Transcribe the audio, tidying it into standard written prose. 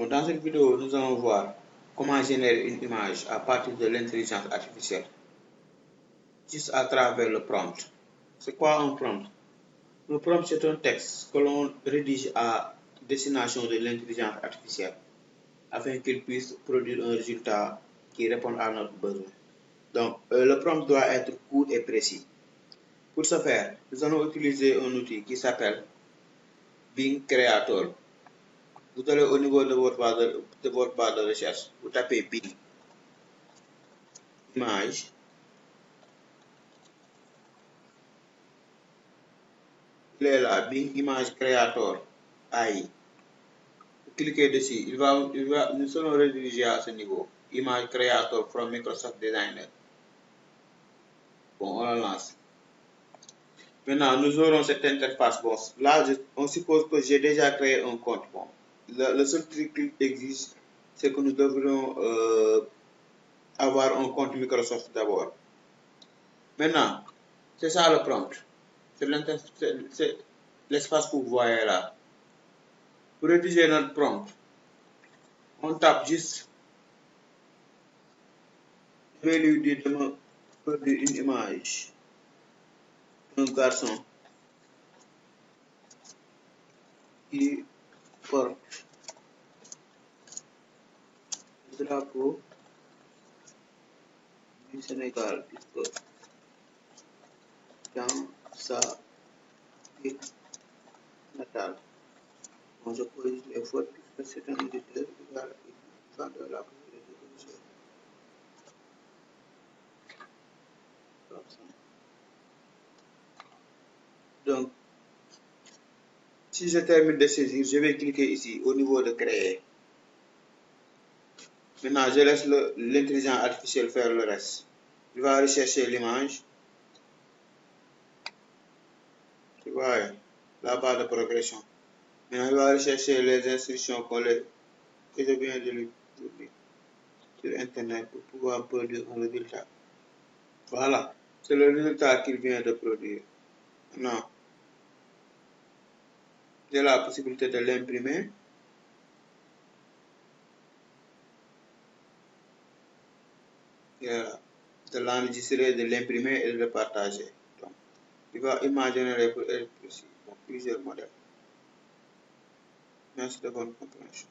Bon, dans cette vidéo, nous allons voir comment générer une image à partir de l'intelligence artificielle, juste à travers le prompt. C'est quoi un prompt? Le prompt, c'est un texte que l'on rédige à destination de l'intelligence artificielle afin qu'il puisse produire un résultat qui réponde à notre besoin. Donc, le prompt doit être court et précis. Pour ce faire, nous allons utiliser un outil qui s'appelle Bing Creator. Vous allez au niveau de votre barre de recherche, vous tapez Bing Image. Il est là, Bing Image Creator AI. Vous cliquez dessus, nous allons rediriger à ce niveau. Image Creator from Microsoft Designer. Bon, on le lance. Maintenant, nous aurons cette interface. Bon, là, on suppose que j'ai déjà créé un compte. Bon, le seul truc qui existe, c'est que nous devrions avoir un compte Microsoft d'abord. Maintenant, c'est ça le prompt. C'est l'espace que vous voyez là. Pour rédiger notre prompt, on tape juste, je vais lui dire de me produire une image d'un garçon qui porte le drapeau du Sénégal, puisque dans sa ville natale. Bon, je corrige les fautes puisque c'est un éditeur qui va de la corriger. Donc, si je termine de saisir, je vais cliquer ici au niveau de créer. Maintenant, je laisse l'intelligence artificielle faire le reste. Il va rechercher l'image. Tu vois, la barre de progression. Maintenant, il va rechercher les instructions que je viens de lui donner sur Internet pour pouvoir produire un résultat. Voilà, c'est le résultat qu'il vient de produire. Maintenant, j'ai la possibilité de l'imprimer. De l'enregistrer, de l'imprimer et de le partager. Donc, il va imaginer plusieurs modèles. Merci de votre compréhension.